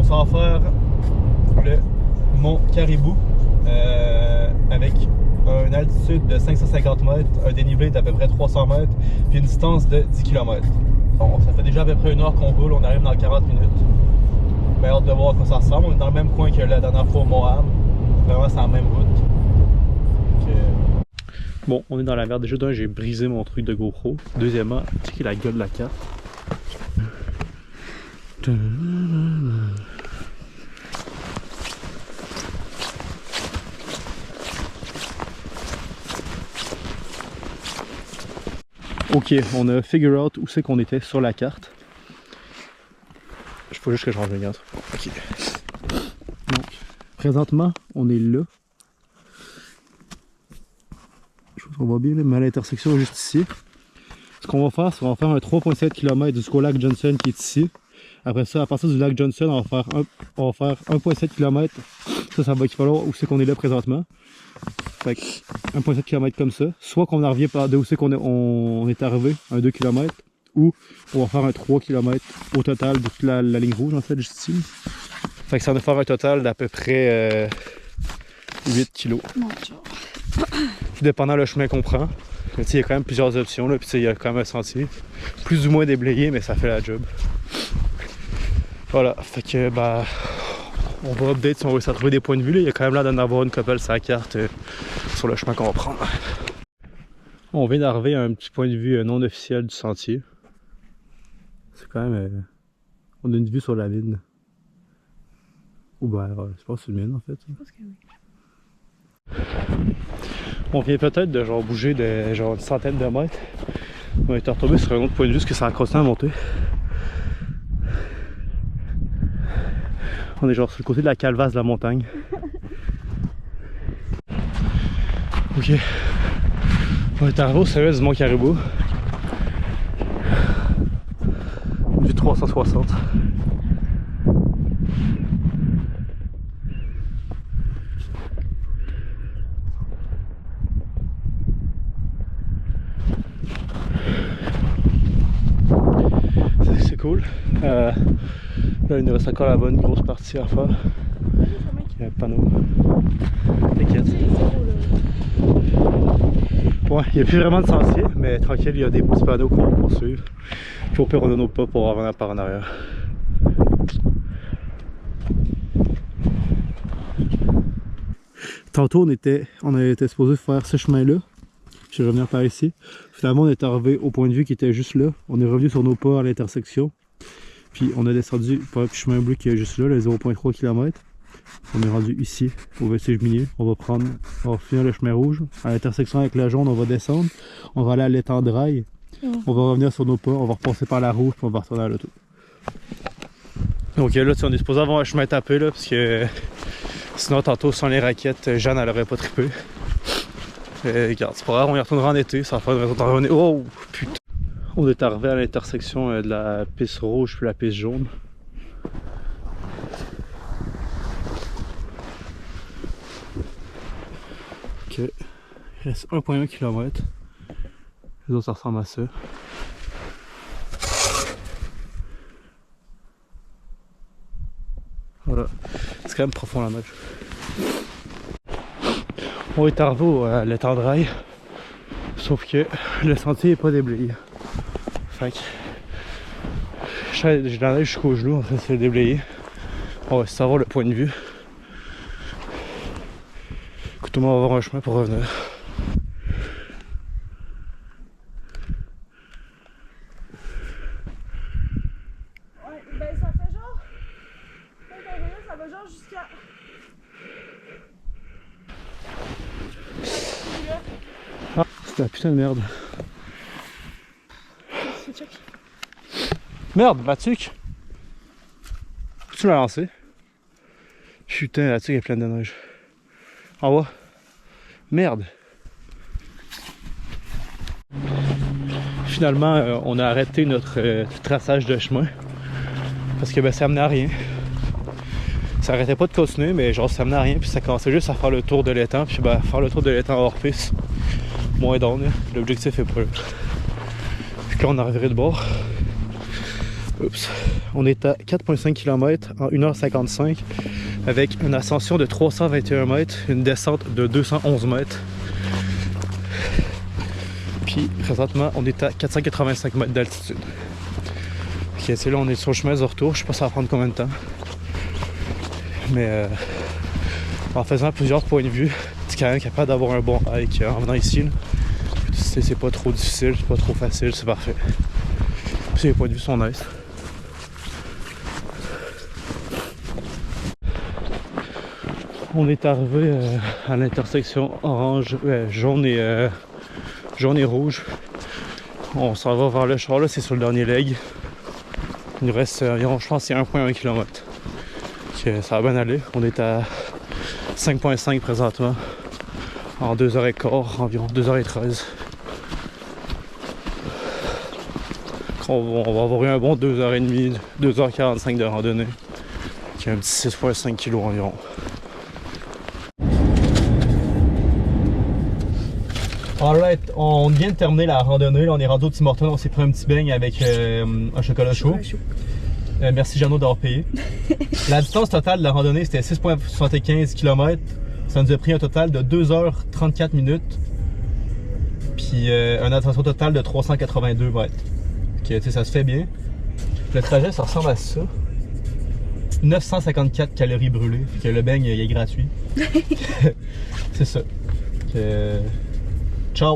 on s'en va faire le mont Caribou avec une altitude de 550 mètres, un dénivelé d'à peu près 300 mètres, puis une distance de 10 km. Bon, ça fait déjà à peu près 1 heure qu'on roule, on arrive dans 40 minutes. Mais hâte de voir à quoi ça ressemble. On est dans le même coin que la dernière fois au Mont-Ham. Vraiment, c'est la même route. Bon, on est dans la merde. Déjà d'un, j'ai brisé mon truc de GoPro. Deuxièmement, checker la gueule de la carte. Ok, on a figure out où c'est qu'on était sur la carte. Il faut juste que je range mes gants. Ok. Donc, présentement, on est là. Je pense qu'on va bien, mais à l'intersection juste ici. Ce qu'on va faire, c'est qu'on va faire un 3,7 km jusqu'au lac Johnson qui est ici. Après ça, à partir du lac Johnson, on va faire 1,7 km. Ça va équivaloir où c'est qu'on est là présentement. Fait que 1,7 km comme ça. Soit qu'on en revient par de où c'est qu'on est arrivé, un 2 km, ou on va faire un 3 km au total de toute la ligne rouge en fait, juste ici. Fait que ça va faire un total d'à peu près 8 kg. Tout dépendant le chemin qu'on prend. Il y a quand même plusieurs options, là, puis il y a quand même un sentier. Plus ou moins déblayé, mais ça fait la job. Voilà, fait que bah on va update si on réussit à trouver des points de vue. Là. Il y a quand même l'air d'en avoir une couple sur la carte sur le chemin qu'on va prendre. On vient d'arriver à un petit point de vue non officiel du sentier. C'est quand même... on a une vue sur la mine. Ou ben, je pense que c'est une mine en fait. Je pense que oui. On vient peut-être de genre bouger de genre une centaine de mètres. On est retombé sur un autre point de vue parce que ça a continué à monter. On est genre sur le côté de la calvasse de la montagne. Ok. On est arrivé au sommet du mont Caribou. Du 360. C'est cool. Là, il nous reste encore la bonne grosse partie à faire. Il y a un panneau. T'inquiète. Ouais, il n'y a plus vraiment de sentier, mais tranquille, il y a des petits panneaux qu'on va poursuivre. Puis au pire, on a nos pas pour revenir par en arrière. Tantôt, on était supposé faire ce chemin-là. Je vais revenir par ici. Finalement, on est arrivé au point de vue qui était juste là. On est revenu sur nos pas à l'intersection. Puis on a descendu par le chemin bleu qui est juste là, le 0,3 km. On est rendu ici, au vestige minier. On va finir le chemin rouge. À l'intersection avec la jaune, on va descendre. On va aller à l'étang de rail. On va revenir sur nos pas, on va repasser par la rouge, puis on va retourner à l'auto. Donc là, on est supposé avoir un chemin tapé, là, parce que sinon, tantôt, sans les raquettes, Jeanne, elle aurait pas trippé. Regarde, c'est pas grave, on y retournera en été, ça va faire une raison d'en revenir. Oh putain! On est arrivé à l'intersection de la piste rouge puis la piste jaune. Ok, il reste 1,1 km. Les autres, ça ressemble à ça. Voilà, c'est quand même profond la neige. On est arrivé à l'étang de rail, sauf que le sentier n'est pas déblayé. Fait que j'ai la neige jusqu'au genou en train de se déblayer. On va savoir le point de vue. Écoute, on va avoir un chemin pour revenir. Ouais, ben ça fait genre. Ça va genre jusqu'à. Ah, c'est la putain de merde. Merde, ma tuque! Tu l'as lancé? Putain, la tuque est pleine de neige. En bas. Merde! Finalement, on a arrêté notre traçage de chemin. Parce que ben, ça menait à rien. Ça arrêtait pas de continuer, mais genre ça menait à rien. Puis ça commençait juste à faire le tour de l'étang. Puis ben, faire le tour de l'étang hors piste. Moins d'onde. L'objectif est pas là. Puis là, on arriverait de bord. Oups. On est à 4,5 km en 1h55 avec une ascension de 321 mètres, une descente de 211 mètres. Puis présentement, on est à 485 mètres d'altitude. Ok, c'est là, on est sur le chemin de retour. Je sais pas ça va prendre combien de temps. Mais en faisant plusieurs points de vue, tu es quand même capable d'avoir un bon hike en venant ici. Là. C'est pas trop difficile, c'est pas trop facile, c'est parfait. Puis les points de vue sont nice. On est arrivé à l'intersection orange, jaune et rouge. On s'en va vers le char là, c'est sur le dernier leg. Il nous reste environ, je pense, c'est 1,1 km. Ça va bien aller. On est à 5,5 présentement. En 2h15, environ 2h13. On va avoir eu un bon 2h30, 2h45 de randonnée. Qui a un petit 6,5 kg environ. Alright, on vient de terminer la randonnée. Là, on est rendu au Tim Hortons. On s'est pris un petit beigne avec un chocolat chaud. Merci Jeannot d'avoir payé. La distance totale de la randonnée c'était 6,75 km. Ça nous a pris un total de 2h34 minutes. Puis une ascension totale de 382 mètres. Okay, ça se fait bien. Le trajet ça ressemble à ça. 954 calories brûlées. Puis que le beigne il est gratuit. C'est ça. Ciao!